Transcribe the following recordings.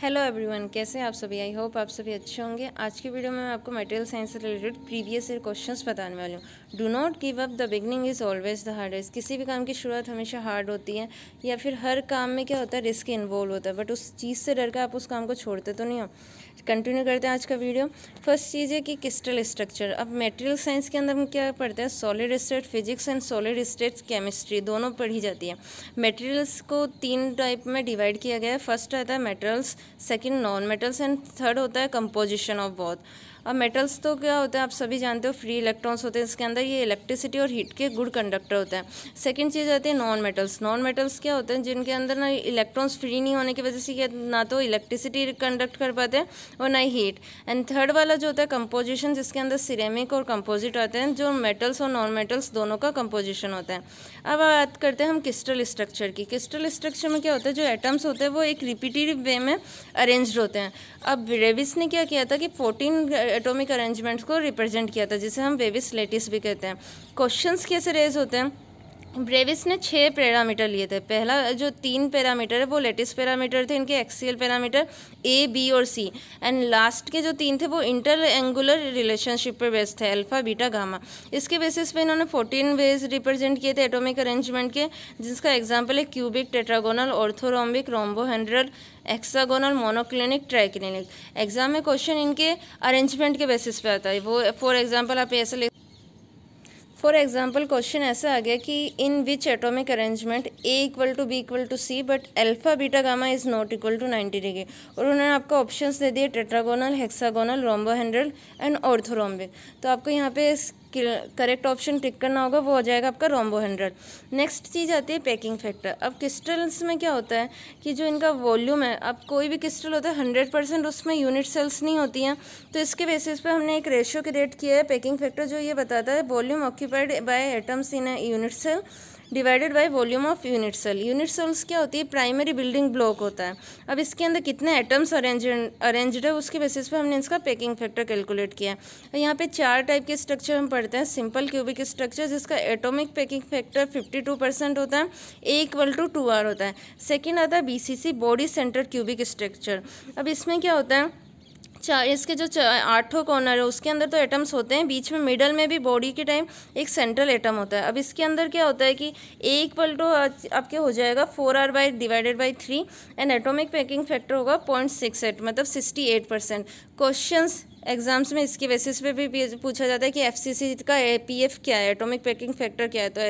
Hello everyone, कैसे हैं आप सभी। आई होप आप सभी अच्छे होंगे। आज की वीडियो में मैं आपको मटेरियल साइंस से रिलेटेड प्रीवियस ईयर क्वेश्चंस बताने वाली हूँ। Do not give up, the beginning is always the hardest. किसी भी काम की शुरुआत हमेशा हार्ड होती है, या फिर हर काम में क्या होता है, रिस्क इन्वॉल्व होता है, बट उस चीज़ से डर कर आप उस काम को छोड़ते तो नहीं हो। कंटिन्यू करते हैं आज का वीडियो। फर्स्ट चीज़ है कि क्रिस्टल स्ट्रक्चर। अब मटेरियल साइंस के अंदर हम क्या पढ़ते हैं, solid state physics and solid state chemistry दोनों पढ़ी जाती है। मटेरियल्स को 3 टाइप में डिवाइड किया गया है। फर्स्ट रहता है metals, second non metals and third होता है कंपोजिशन ऑफ बोथ। अब मेटल्स तो क्या होता है, आप सभी जानते हो, फ्री इलेक्ट्रॉन्स होते हैं इसके अंदर, ये इलेक्ट्रिसिटी और हीट के गुड कंडक्टर होते हैं। सेकंड चीज़ आती है नॉन मेटल्स। नॉन मेटल्स क्या होते हैं, जिनके अंदर ना इलेक्ट्रॉन्स फ्री नहीं होने की वजह से ना तो इलेक्ट्रिसिटी कंडक्ट कर पाते हैं और ना ही हीट। एंड थर्ड वाला जो होता है कंपोजिशन, जिसके अंदर सिरेमिक और कंपोजिट आते हैं, जो मेटल्स और नॉन मेटल्स दोनों का कंपोजिशन होता है। अब बात करते हैं हम क्रिस्टल स्ट्रक्चर की। क्रिस्टल स्ट्रक्चर में क्या होता है, जो एटम्स होते हैं वो एक रिपीटेटिव वे में अरेंज्ड होते हैं। अब रेविस ने क्या किया था कि 14 एटॉमिक अरेंजमेंट्स को रिप्रेजेंट किया था, जिसे हम वेविस लेटिस भी कहते हैं। क्वेश्चंस कैसे रेज होते हैं, ब्रेविस ने 6 पैरामीटर लिए थे। पहला जो 3 पैरामीटर है वो लेटिस पैरामीटर थे, इनके एक्सियल पैरामीटर ए, बी और सी। एंड लास्ट के जो 3 थे वो इंटर एंगुलर रिलेशनशिप पर बेस्ड थे, अल्फा बीटा गामा। इसके बेसिस पे इन्होंने 14 वेज रिप्रेजेंट किए थे एटॉमिक अरेंजमेंट के, जिसका एग्जाम्पल है cubic, tetragonal, orthorhombic, rhombohedral, hexagonal, monoclinic, triclinic. Exam में क्वेश्चन इनके अरेंजमेंट के बेसिस पे आता है। वो फॉर एग्जाम्पल आप ऐसे फॉर एग्जाम्पल क्वेश्चन ऐसा आ गया कि in which atomic arrangement a equal to b equal to c but alpha beta gamma is not equal to 90 degree. और उन्होंने आपको ऑप्शंस दे दिए tetragonal, hexagonal, rhombohedral and orthorhombic. तो आपको यहाँ पे करेक्ट ऑप्शन टिक करना होगा, वो हो जाएगा आपका रोम्बोहेड्रल। नेक्स्ट चीज़ आती है पैकिंग फैक्टर। अब क्रिस्टल्स में क्या होता है कि जो इनका वॉल्यूम है, अब कोई भी क्रिस्टल होता है 100% उसमें यूनिट सेल्स नहीं होती हैं, तो इसके बेसिस पे हमने एक रेशियो क्रिएट किया है पैकिंग फैक्टर, जो ये बताता है volume occupied by atoms in a unit cell divided by volume of unit cell. Unit cells क्या होती है, प्राइमरी बिल्डिंग ब्लॉक होता है। अब इसके अंदर कितने एटम्स अरेंज्ड है, उसके बेसिस पे हमने इसका पैकिंग फैक्टर कैलकुलेट किया है। यहाँ पे 4 टाइप के स्ट्रक्चर हम पढ़ते हैं। सिंपल क्यूबिक स्ट्रक्चर, जिसका एटॉमिक पैकिंग फैक्टर 52% होता है, ए इक्वल टू 2R होता है। सेकेंड आता है BCC, body centre cubic structure. अब इसमें क्या होता है, इसके जो 8 कॉर्नर है उसके अंदर तो एटम्स होते हैं, बीच में मिडल में भी बॉडी के टाइम एक सेंट्रल एटम होता है। अब इसके अंदर क्या होता है कि ए इक्वल टू आपके हो जाएगा 4R by divided by 3 and atomic packing factor होगा 0.68, मतलब 68%। क्वेश्चंस एग्जाम्स में इसके बेसिस पे भी पूछा जाता है कि FCC का APF क्या है, एटॉमिक पैकिंग फैक्टर क्या है। तो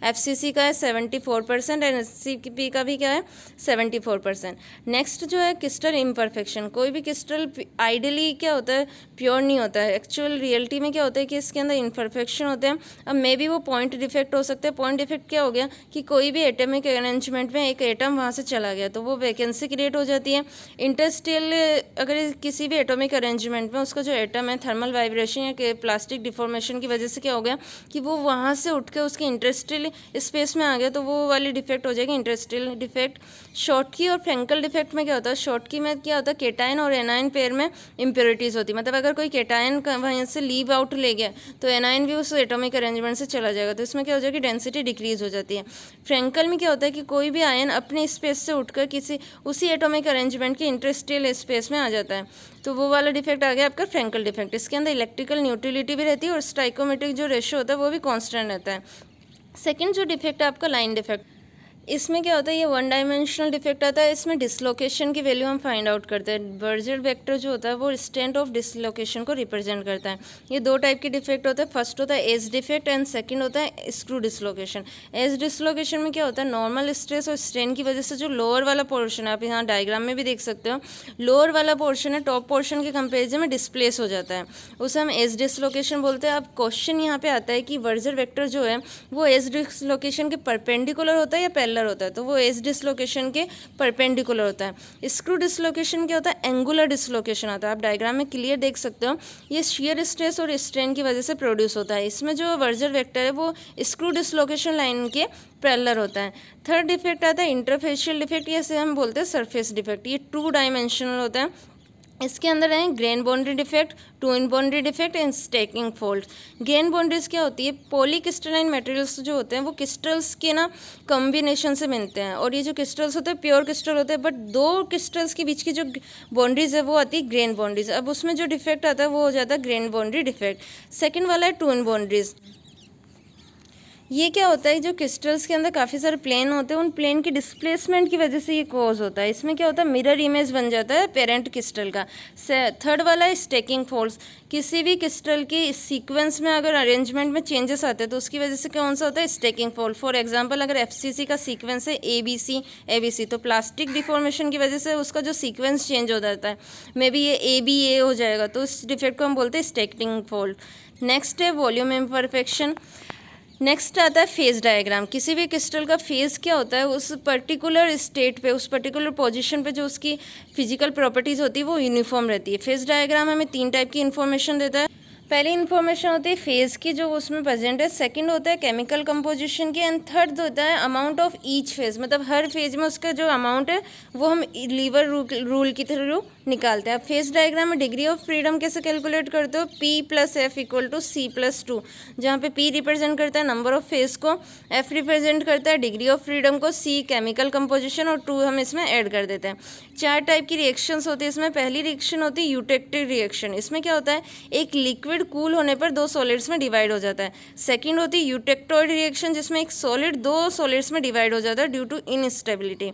FCC का है 74% एंड SCP का भी क्या है 74%। नेक्स्ट जो है क्रिस्टल इम्परफेक्शन। कोई भी क्रिस्टल आइडियली क्या होता है, प्योर नहीं होता है। एक्चुअल रियलिटी में क्या होता है कि इसके अंदर इम्परफेक्शन होते हैं। अब मे बी वो पॉइंट डिफेक्ट हो सकते हैं। पॉइंट डिफेक्ट क्या हो गया कि कोई भी एटॉमिक अरेंजमेंट में एक एटम वहाँ से चला गया तो वो वैकेंसी क्रिएट हो जाती है। इंटरस्टेल अगर किसी भी एटॉमिक अरेंजमेंट में उसका जो एटम है थर्मल वाइब्रेशन या प्लास्टिक डिफॉर्मेशन की वजह से क्या हो गया कि वो वहाँ से उठ के उसके इंटरस्टेल स्पेस में आ गया, तो वो वाली डिफेक्ट हो जाएगी इंटरस्टेल डिफेक्ट। शॉर्टकी और फ्रैंकल डिफेक्ट में क्या होता है, शॉर्टकी में क्या होता है, केटाइन और एनाइन पेयर में इम्प्योरिटीज़ होती है। मतलब अगर कोई केटाइन वहीं से लीव आउट ले गया तो एनाइन भी उस एटॉमिक अरेंजमेंट से चला जाएगा, तो इसमें क्या हो जाएगी, डेंसिटी डिक्रीज हो जाती है। फ्रैंकल में क्या होता है कि कोई भी आयन अपने स्पेस से उठकर किसी उसी एटॉमिक अरेंजमेंट के इंटरस्टेल स्पेस में आ जाता है, तो वो वाला डिफेक्ट आ गया आपका फ्रैंकल डिफेक्ट। इसके अंदर इलेक्ट्रिकल न्यूट्रलिटी भी रहती है और स्टाइकोमेट्रिक जो रेशियो होता है वो भी कांस्टेंट रहता है। सेकंड जो डिफेक्ट है आपका लाइन डिफेक्ट। इसमें क्या होता है, ये 1 डायमेंशनल डिफेक्ट आता है। इसमें डिसलोकेशन की वैल्यू हम फाइंड आउट करते हैं। बर्जर वेक्टर जो होता है वो स्टेंट ऑफ डिसलोकेशन को रिप्रेजेंट करता है। ये 2 टाइप के डिफेक्ट होते हैं। फर्स्ट होता है एज डिफेक्ट एंड सेकंड होता है स्क्रू डिसलोकेशन। एज डिसलोकेशन में क्या होता है, नॉर्मल स्ट्रेस और स्ट्रेन की वजह से जो लोअर वाला पोर्शन है, आप यहाँ डायग्राम में भी देख सकते हो, लोअर वाला पोर्शन है टॉप पोर्शन के कंपेरिजन में डिस्प्लेस हो जाता है, उसे हम एज डिसलोकेशन बोलते हैं। अब क्वेश्चन यहाँ पे आता है कि बर्जर वेक्टर जो है वो एज डिसलोकेशन के परपेंडिकुलर होता है या पैरेलल होता है, तो वो एज डिसलोकेशन के परपेंडिकुलर होता है। स्क्रू डिसलोकेशन क्या होता है, एंगुलर डिसलोकेशन आता है। आप डायग्राम में क्लियर देख सकते हो, ये शियर स्ट्रेस और स्ट्रेन की वजह से प्रोड्यूस होता है। इसमें जो बर्जर वेक्टर है वो स्क्रू डिसलोकेशन लाइन के पैरेलल होता है। थर्ड डिफेक्ट आता है इंटरफेशियल डिफेक्ट, या हम बोलते हैं सरफेस डिफेक्ट। ये 2 डायमेंशनल होता है। इसके अंदर है grain boundary defect, twin boundary defect and stacking fault. Grain boundaries क्या होती है, पॉलीक्रिस्टलाइन मटेरियल्स जो होते हैं वो क्रिस्टल्स के ना कॉम्बिनेशन से मिलते हैं, और ये जो क्रिस्टल्स होते हैं प्योर क्रिस्टल होते हैं, बट दो क्रिस्टल्स के बीच की जो बाउंड्रीज है वो आती है ग्रेन बाउंड्रीज। अब उसमें जो डिफेक्ट आता है वो हो जाता है ग्रेन बाउंड्री डिफेक्ट। सेकेंड वाला है ट्विन बाउंड्रीज। ये क्या होता है, जो क्रिस्टल्स के अंदर काफ़ी सारे प्लेन होते हैं, उन प्लेन की डिस्प्लेसमेंट की वजह से ये कॉज होता है। इसमें क्या होता है, मिरर इमेज बन जाता है पेरेंट क्रिस्टल का। थर्ड वाला है स्टैकिंग फॉल्ट्स। किसी भी क्रिस्टल की सीक्वेंस में अगर अरेंजमेंट में चेंजेस आते हैं तो उसकी वजह से कौन सा होता है, स्टैकिंग फॉल्ट। फॉर एग्जांपल अगर एफसीसी का सीक्वेंस है ABC तो प्लास्टिक डिफॉर्मेशन की वजह से उसका जो सीक्वेंस चेंज हो जाता है, मे बी ये ABA हो जाएगा, तो इस डिफेक्ट को हम बोलते हैं स्टैकिंग फॉल्ट। नेक्स्ट है वॉल्यूम इम्परफेक्शन। नेक्स्ट आता है फेज डायग्राम। किसी भी क्रिस्टल का फेज क्या होता है, उस पर्टिकुलर स्टेट पे, उस पर्टिकुलर पोजीशन पे जो उसकी फिजिकल प्रॉपर्टीज़ होती है वो यूनिफॉर्म रहती है। फेज डायग्राम हमें 3 टाइप की इन्फॉर्मेशन देता है। पहली इन्फॉर्मेशन होती है फेज की जो उसमें प्रेजेंट है, सेकंड होता है केमिकल कंपोजिशन की, एंड थर्ड होता है अमाउंट ऑफ ईच फेज, मतलब हर फेज में उसका जो अमाउंट है वो हम लीवर रूल की थ्रू निकालते हैं। अब फेज डायग्राम में डिग्री ऑफ फ्रीडम कैसे कैलकुलेट करते हो, P+F = C+2, जहाँ पे P रिप्रेजेंट करता है नंबर ऑफ फेज को, F रिप्रेजेंट करता है डिग्री ऑफ फ्रीडम को, C केमिकल कंपोजिशन, और 2 हम इसमें ऐड कर देते हैं। 4 टाइप की रिएक्शंस होती है इसमें। पहली रिएक्शन होती है यूटेक्टिव रिएक्शन। इसमें क्या होता है, एक लिक्विड कूल होने पर 2 सॉलिड्स में डिवाइड हो जाता है। सेकंड होती है यूटेक्टोइड रिएक्शन, जिसमें एक सॉलिड 2 सॉलिड्स में डिवाइड हो जाता है ड्यू टू इनस्टेबिलिटी।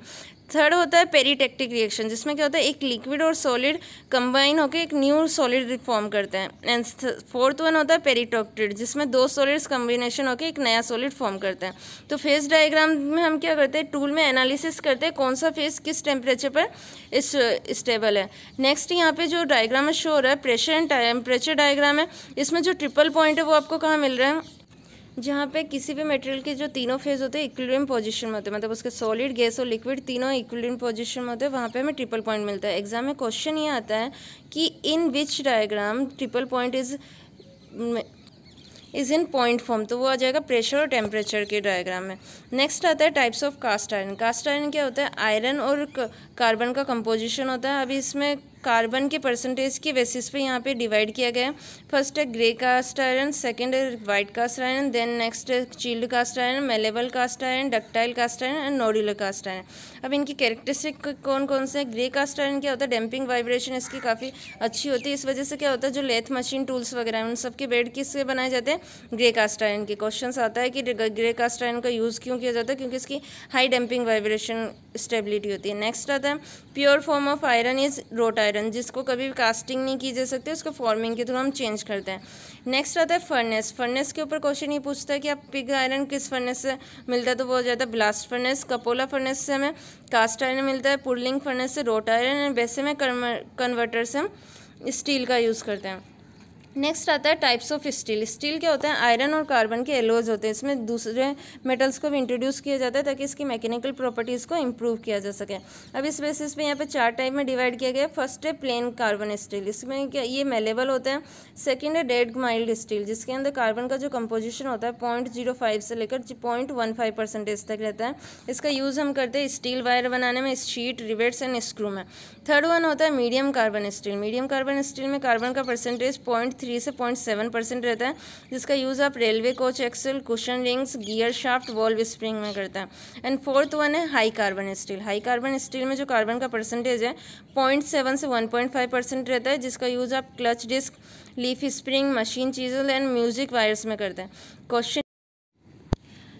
थर्ड होता है पेरीटेक्टिक रिएक्शन, जिसमें क्या होता है, एक लिक्विड और सॉलिड कंबाइन होकर एक न्यू सॉलिड फॉर्म करते हैं। एंड फोर्थ वन होता है पेरीटॉक्टेड, जिसमें 2 सॉलिड्स कम्बिनेशन होकर एक नया सॉलिड फॉर्म करते हैं। तो फेज डायग्राम में हम क्या करते हैं, टूल में एनालिसिस करते हैं कौन सा फेज किस टेम्परेचर पर स्टेबल है। नेक्स्ट यहाँ पे जो डायग्राम में शो हो रहा है प्रेशर एंड टेम्परेचर डायग्राम है। इसमें जो ट्रिपल पॉइंट है वो आपको कहाँ मिल रहा है, जहाँ पे किसी भी मटेरियल के जो तीनों फेज होते हैं इक्विलिब्रियम पोजीशन में होते हैं, मतलब उसके सॉलिड, गैस और लिक्विड तीनों इक्विलिब्रियम पोजीशन में होते हैं, वहाँ पे हमें ट्रिपल पॉइंट मिलता है। एग्जाम में क्वेश्चन ये आता है कि in which diagram triple point is in point form, तो वो आ जाएगा प्रेशर और टेम्परेचर के डायग्राम में। नेक्स्ट आता है types of cast iron. Cast iron क्या होता है, आयरन और कार्बन का कंपोजिशन होता है। अभी इसमें कार्बन के परसेंटेज के बेसिस पे यहाँ पे डिवाइड किया गया है। फर्स्ट है ग्रे कास्ट आयरन, सेकंड है white cast iron, then next है chilled cast iron, malleable cast iron, ductile cast iron and nodular cast iron. अब इनकी कैरेक्टरिस्टिक कौन कौन से हैं, ग्रे कास्ट आयरन क्या होता है, डैम्पिंग वाइब्रेशन इसकी काफ़ी अच्छी होती है, इस वजह से क्या होता है जो लेथ मशीन टूल्स वगैरह हैं उन सब के बेड किससे बनाए जाते हैं, ग्रे कास्ट आयरन के। क्वेश्चन आता है कि ग्रे कास्ट आयरन का यूज़ क्यों किया जाता है, क्योंकि इसकी हाई डैम्पिंग वाइब्रेशन स्टेबिलिटी होती है। नेक्स्ट आता है pure form of iron is road iron, जिसको कभी कास्टिंग नहीं की जा सकती, उसको फॉर्मिंग के थ्रू हम चेंज करते हैं। नेक्स्ट आता है फर्नेस। फर्नेस के ऊपर क्वेश्चन ये पूछता है कि आप पिग आयरन किस फर्नेस से मिलता है, तो वो हो जाता है ब्लास्ट फर्नेस। कपोला फर्नेस से हमें कास्ट आयरन मिलता है, पुडलिंग फर्नेस से रोट आयरन, एंड वैसे में कन्वर्टर से हम स्टील का यूज़ करते हैं। नेक्स्ट आता है टाइप्स ऑफ स्टील। स्टील क्या होता है, आयरन और कार्बन के एलोज होते हैं। इसमें दूसरे मेटल्स को भी इंट्रोड्यूस किया जाता है ताकि इसकी मैकेनिकल प्रॉपर्टीज़ को इम्प्रूव किया जा सके। अब इस बेसिस पे यहाँ पे 4 टाइप में डिवाइड किया गया है। फर्स्ट है प्लेन कार्बन स्टील, इसमें क्या ये मेलेबल होता है। सेकेंड है डेड माइल्ड स्टील, जिसके अंदर कार्बन का जो कंपोजिशन होता है 0.05 से लेकर 0.15% तक रहता है। इसका यूज़ हम करते हैं स्टील वायर बनाने में, शीट, रिवेट्स एंड स्क्रू में। थर्ड वन होता है medium carbon steel. Medium carbon steel में कार्बन का परसेंटेज 0.3 से 0.7% रहता है, जिसका यूज़ आप railway coach axle, cushion rings, gear shaft, valve spring में करते हैं। एंड फोर्थ वन है high carbon steel. High carbon steel में जो कार्बन का परसेंटेज है 0.7 से 1.5% रहता है, जिसका यूज़ आप clutch disc, leaf spring, machine chisel and music wires में करते हैं। क्वेश्चन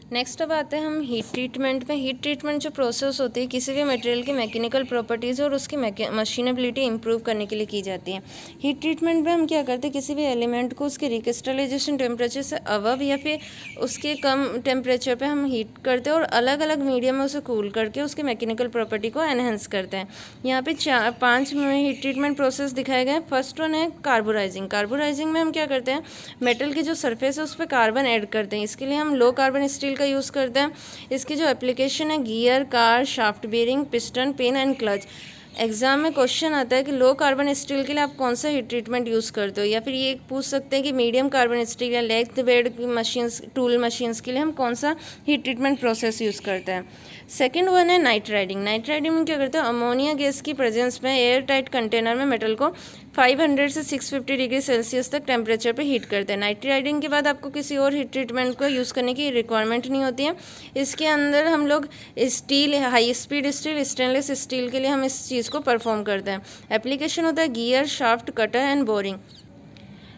नेक्स्ट अब आते हैं हम हीट ट्रीटमेंट में। हीट ट्रीटमेंट जो प्रोसेस होती है किसी भी मटेरियल की मैकेनिकल प्रॉपर्टीज़ और उसकी मशीनेबिलिटी इंप्रूव करने के लिए की जाती है। हीट ट्रीटमेंट में हम क्या करते हैं, किसी भी एलिमेंट को उसके रिक्रिस्टलाइजेशन टेम्परेचर से अबव या फिर उसके कम टेम्परेचर पे हम हीट करते हैं और अलग अलग मीडियम में उसे कूल करके उसके मैकेनिकल प्रॉपर्टी को एनहेंस करते हैं। यहाँ पे 5 हीट ट्रीटमेंट प्रोसेस दिखाए गए हैं। फर्स्ट वन है कार्बोराइजिंग। कार्बोराइजिंग में हम क्या करते हैं, मेटल की जो सरफेस है उस पर कार्बन ऐड करते हैं। इसके लिए हम लो कार्बन स्टील यूज़ करते हैं। इसकी जो एप्लीकेशन है gear, car, shaft bearing, piston, pen and clutch. Exam में क्वेश्चन आता है कि लो कार्बन स्टील के लिए आप कौन सा हीट ट्रीटमेंट यूज़ करते हो, या फिर ये पूछ सकते हैं कि मीडियम कार्बन स्टील या leg bed machines, tool machines के लिए हम कौन सा हीट ट्रीटमेंट प्रोसेस यूज़ करते हैं। सेकंड वन है नाइट राइडिंग। नाइट राइडिंग में क्या करते हैं, अमोनिया गैस की प्रेजेंस में एयर टाइट कंटेनर में मेटल को 500 से 650 डिग्री सेल्सियस तक टेम्परेचर पे हीट करते हैं। नाइट राइडिंग के बाद आपको किसी और हीट ट्रीटमेंट को यूज़ करने की रिक्वायरमेंट नहीं होती है। इसके अंदर हम लोग steel, high speed steel, stainless steel के लिए हम इस चीज़ को परफॉर्म करते हैं। एप्लीकेशन होता है gear, shaft, cutter and boring.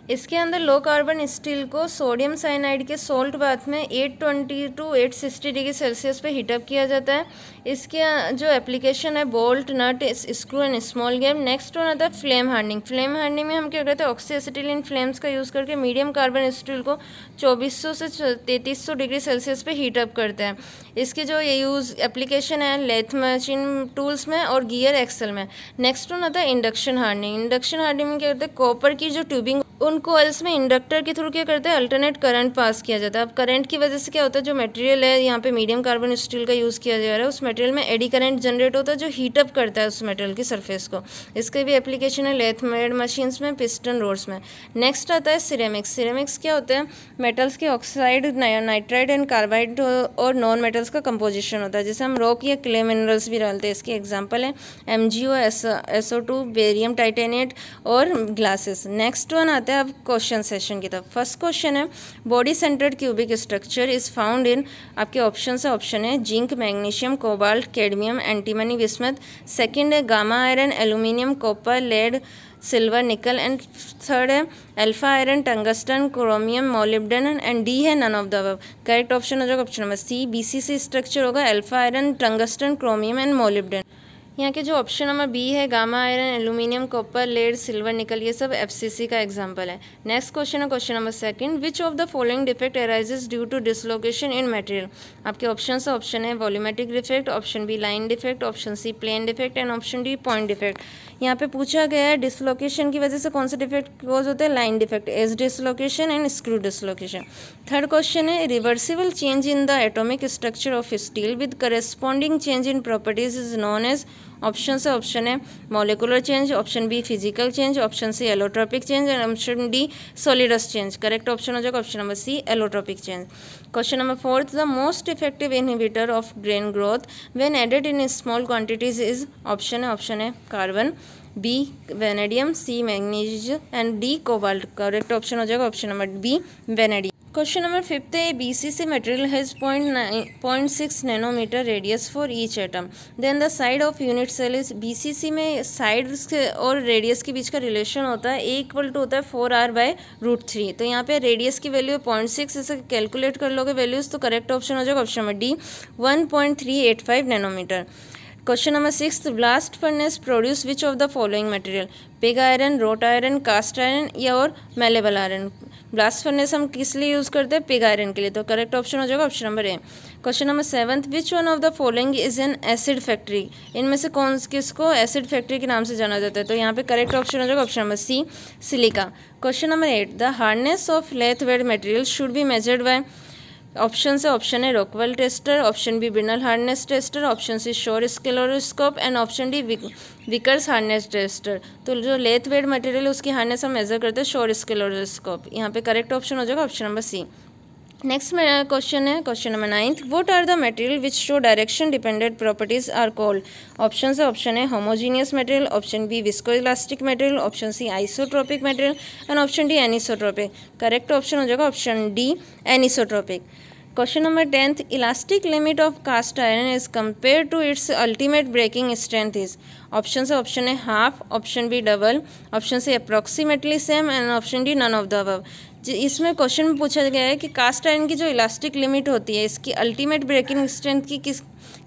इसके अंदर लो कार्बन स्टील को सोडियम साइनाइड के सोल्ट बाथ में 820 टू 860 डिग्री सेल्सियस पे हीटअप किया जाता है। इसके जो एप्लीकेशन है bolt, nut, screw and small game. Next one आता है फ्लेम हार्डनिंग। फ्लेम हार्डनिंग में हम क्या करते हैं, ऑक्सीएसिटिलीन फ्लेम्स का यूज़ करके मीडियम कार्बन स्टील को 2400 से 3300 डिग्री सेल्सियस पे हीटअप करते हैं। इसके जो ये यूज़ एप्लीकेशन है लेथ मशीन टूल्स में और गियर एक्सल में। नेक्स्ट वन आता है इंडक्शन हार्डनिंग। इंडक्शन हार्डनिंग में क्या करते हैं, कॉपर की जो ट्यूबिंग उन कोयल्स में इंडक्टर के थ्रू क्या करते हैं, अल्टरनेट करंट पास किया जाता है। अब करंट की वजह से क्या होता है, जो मटेरियल है यहाँ पे मीडियम कार्बन स्टील का यूज़ किया जा रहा है, उस मटेरियल में एडी करंट जनरेट होता है जो हीटअप करता है उस मटेरियल की सरफेस को। इसके भी एप्लीकेशन है लेथ मेड मशीन्स में, पिस्टन रोड्स में। नेक्स्ट आता है सिरेमिक्स। सिरेमिक्स क्या होते हैं, मेटल्स के ऑक्साइड, नाइट्राइड एंड कार्बाइड और नॉन मेटल्स का कंपोजिशन होता है, जैसे हम रॉक या क्ले मिनरल्स भी डालते हैं। इसके एग्जाम्पल है MgO, SO2, बेरियम टाइटेनेट और ग्लासेस। नेक्स्ट वन आता है अब क्वेश्चन सेशन की तरफ। फर्स्ट क्वेश्चन है body centred cubic structure is found in, आपके ऑप्शन से ऑप्शन है zinc, magnesium, cobalt, cadmium, antimony, bismuth. Second है gamma iron, aluminium, copper, lead, silver, nickel and third है alpha iron, tungsten, chromium, molybdenum and D है none of the above. Correct option हो जाएगा option number C, BCC structure होगा alpha iron, tungsten, chromium and molybdenum. यहाँ के जो option number B है gamma iron, aluminium, copper, lead, silver, nickel, ये सब FCC का एग्जांपल है। नेक्स्ट क्वेश्चन है question number second, which of the following defect arises due to dislocation in material. आपके ऑप्शन से ऑप्शन है volumetric defect, option B line defect, option C plane defect and option D point defect. यहाँ पे पूछा गया है dislocation की वजह से कौन सा डिफेक्ट कॉज होता है, line defect, edge dislocation and screw dislocation. Third question है reversible change in the atomic structure of steel with corresponding change in properties is known as. Option से ऑप्शन है molecular change, option B physical change, option C allotropic change and option D solidus change. Correct option हो जाएगा option number C, allotropic change. Question number fourth, the most effective inhibitor of grain growth when added in small quantities is. Option है carbon, B vanadium, C magnesium and D cobalt. Correct option हो जाएगा option number B, vanadium. Question number fifth है BCC material has 0.6 nanometre radius for each atom, then the side of unit cell is. BCC में side और radius के बीच का relation होता है A इक्वल टू होता है 4r/√3। तो यहाँ पे रेडियस की वैल्यू 0.6, इसे कैलकुलेट कर लोगे वैल्यूज तो करेक्ट ऑप्शन हो जाएगा option number D, 1.385 nanometre. Question number six, blast furnace produce which of the following material, pig iron, wrought iron, cast iron या और मेलेबल आयरन। ब्लास्ट फर्नेस हम किस लिए यूज़ करते हैं, पिग आयरन के लिए, तो करेक्ट ऑप्शन हो जाएगा option number A. Question number seventh, which one of the following is an acid factory. इनमें से किसको एसिड फैक्ट्री के नाम से जाना जाता है, तो यहाँ पे करेक्ट ऑप्शन हो जाएगा option number C, silica. Question number 8, the hardness of lathe wed material should be measured by. Option से ऑप्शन है Rockwell tester, option B Brinell hardness tester, option C Shore scleroscope and option D Vickers hardness tester. तो जो lathe wait material है उसकी hardness हम major करते हैं शोर स्केलोस्कोप। यहाँ पे करेक्ट ऑप्शन हो जाएगा option number C. Next question है question number 9, what are the material which show direction dependent properties are called. Option से ऑप्शन है homogeneous material, option B viscoelastic material, option C isotropic material and option D anisotropic. Correct option हो जाएगा option D, anisotropic. Question number 10, elastic limit of cast iron as compare to its ultimate breaking strength is. Option से option है half, option B double, option से approximately same and option D none of the above. इसमें question में पूछा गया है कि cast iron की जो इलास्टिक लिमिट होती है इसकी अल्टीमेट ब्रेकिंग स्ट्रेंथ की किस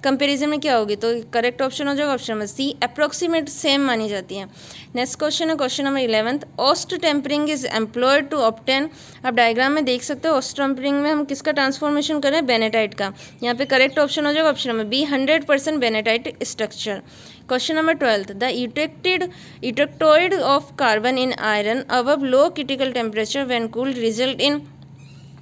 कंपैरिजन में क्या होगी, तो करेक्ट ऑप्शन हो जाएगा option number C, approximate same मानी जाती है। नेक्स्ट क्वेश्चन है question number 11, austempering is employed to obtain. आप डायग्राम में देख सकते हो ऑस्ट टेम्परिंग में हम किसका ट्रांसफॉर्मेशन करें, बेनेटाइट का। यहाँ पे करेक्ट ऑप्शन हो जाएगा option number B, 100% bainite structure. Question number 12, the electrode of carbon in iron above low critical temperature when cooled result in.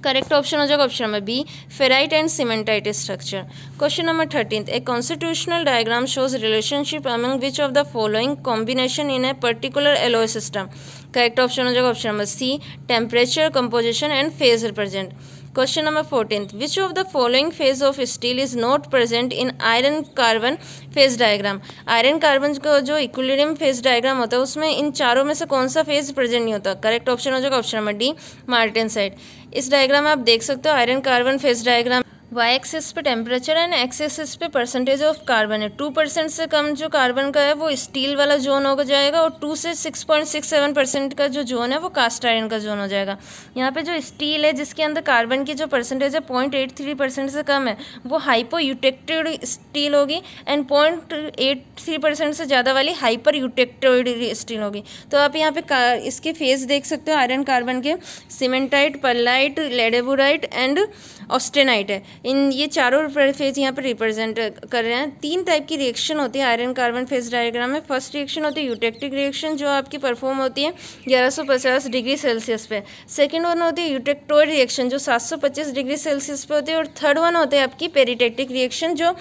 Correct option हो जाएगा option number B, ferrite and cementite structure. Question number 13, a constitutional diagram shows relationship among which of the following combination in a particular alloy system. Correct option हो जाएगा option number C, temperature, composition and phase represent. Question number 14, which of the following phase of steel is not present in iron carbon phase diagram. Iron carbon का जो equilibrium phase diagram होता है उसमें इन चारों में से कौन सा फेज प्रेजेंट नहीं होता। करेक्ट ऑप्शन हो जाएगा ऑप्शन नंबर डी, मार्टेनसाइट। इस डायग्राम में आप देख सकते हो iron carbon phase diagram, Y axis पे टेम्परेचर एंड एक्स एक्सिस पे परसेंटेज ऑफ कार्बन है। 2% से कम जो कार्बन का है वो स्टील वाला जोन हो जाएगा और 2 से 6.67% का जो जोन है वो कास्ट आयरन का जोन हो जाएगा। यहाँ पे जो स्टील है जिसके अंदर कार्बन की जो परसेंटेज है 0.83% से कम है वो हाइपो यूटेक्टेड स्टील होगी एंड 0.83% से ज़्यादा वाली हाइपर यूटेक्टेड स्टील होगी। तो आप यहाँ पे इसके फेज देख सकते हो आयरन कार्बन के, सीमेंटाइट, पर्लाइट, लेडेबुराइट एंड ऑस्टेनाइट है। इन ये चारों फेज यहाँ पर रिप्रेजेंट कर रहे हैं। 3 टाइप की रिएक्शन होती है आयरन कार्बन फेज डायग्राम में। फर्स्ट रिएक्शन होती है यूटेक्टिक रिएक्शन जो आपकी परफॉर्म होती है 1150 डिग्री सेल्सियस पे। सेकंड वन होती है यूटेक्टोइड रिएक्शन जो 725 डिग्री सेल्सियस पे होती है। और थर्ड वन होती है आपकी पेरिटेक्टिक रिएक्शन जो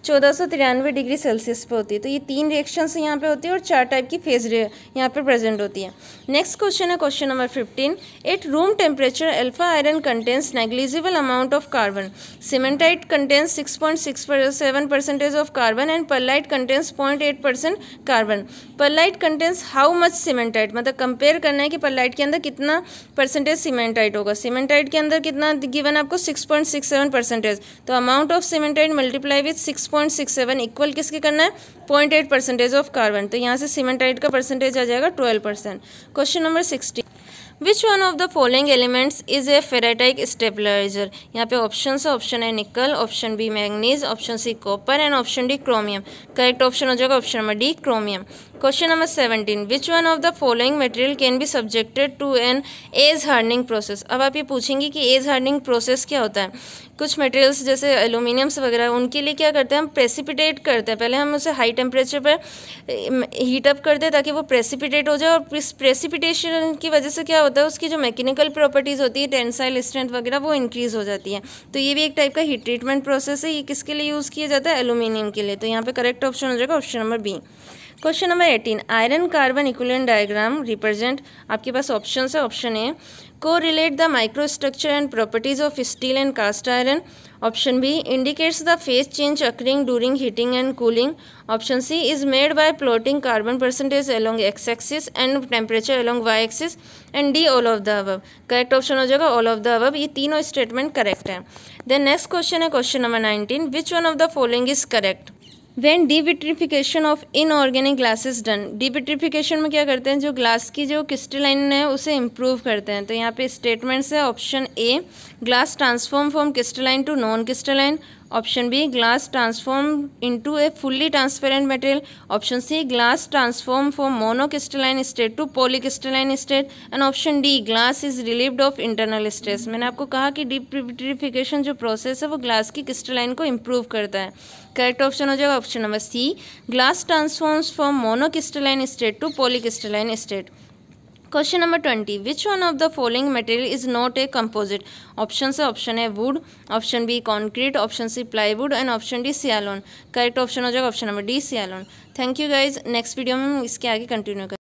1493 डिग्री सेल्सियस पे होती है। तो ये 3 रिएक्शंस यहाँ पे होती है और 4 टाइप की फेज यहाँ पे प्रेजेंट होती है। नेक्स्ट क्वेश्चन है question number 15, at room temperature alpha iron contains negligible amount of carbon. Cementite contains 6.67% of carbon and perlite contains 0.8% carbon. Perlite contains how much cementite, मतलब कंपेयर करना है कि पर्लाइट के अंदर कितना परसेंटेज सीमेंटाइट होगा। Cementite के अंदर कितना गिवन आपको 6.67%। तो amount of cementite multiply with 6.67 equal किसके करना है 0.8% ऑफ कार्बन। तो यहाँ से सीमेंटाइट का परसेंटेज आ जाएगा 12%। Question number 16, which one of the following elements is a ferritic stabiliser. यहाँ पे ऑप्शन है, option A nickel, option B manganese, option C copper and option D chromium. Correct option हो जाएगा option number D, chromium. Question number 17, which one of the following material can be subjected to an age hardening process. अब आप ये पूछेंगे कि as hardening process क्या होता है। कुछ मटेरियल्स जैसे एल्यूमिनियम्स वगैरह उनके लिए क्या करते हैं हम प्रेसिपिटेट करते हैं। पहले हम उसे हाई टेम्परेचर पर हीट अप करते हैं ताकि वो प्रेसिपिटेट हो जाए और इस प्रेसिपिटेशन की वजह से क्या होता है उसकी जो मैकेनिकल प्रॉपर्टीज़ होती है टेंसाइल स्ट्रेंथ वगैरह वो इंक्रीज़ हो जाती है। तो ये भी एक टाइप का हीट ट्रीटमेंट प्रोसेस है। ये किसके लिए यूज़ किया जाता है एल्यूमिनियम के लिए। तो यहाँ पे करेक्ट ऑप्शन हो जाएगा option number B. Question number 18, iron carbon equivalent diagram represent, आपके पास ऑप्शन है, option A correlate the microstructure and properties of steel and cast iron. Option B indicates the phase change occurring during heating and cooling. Option C is made by plotting carbon percentage along x-axis and temperature along y-axis. And D all of the above. Correct option हो जाएगा all of the above। ये तीनों statement correct है। Then next question है question number 19, which one of the following is correct? When devitrification of inorganic glass is done, devitrification में क्या करते हैं जो ग्लास की जो क्रिस्टलाइन है उसे इम्प्रूव करते हैं। तो यहाँ पे स्टेटमेंट्स है, option A glass transform from crystalline to non crystalline, option B glass transform into a fully transparent material, option C glass transform from monocrystalline state to polycrystalline state and option D glass is relieved of internal stress. मैंने आपको कहा कि डिविट्रिफिकेशन जो process है वो glass की crystalline को improve करता है। करेक्ट ऑप्शन हो जाएगा option number C glass transforms from monocrystalline state to polycrystalline state. Question number 20, which one of the following material is not a composite. Option है, option A wood, option B concrete, option C plywood and option D sialon. Correct option हो जाएगा option number D sialon. Thank you guys, next video में हम इसके आगे continue करेंगे।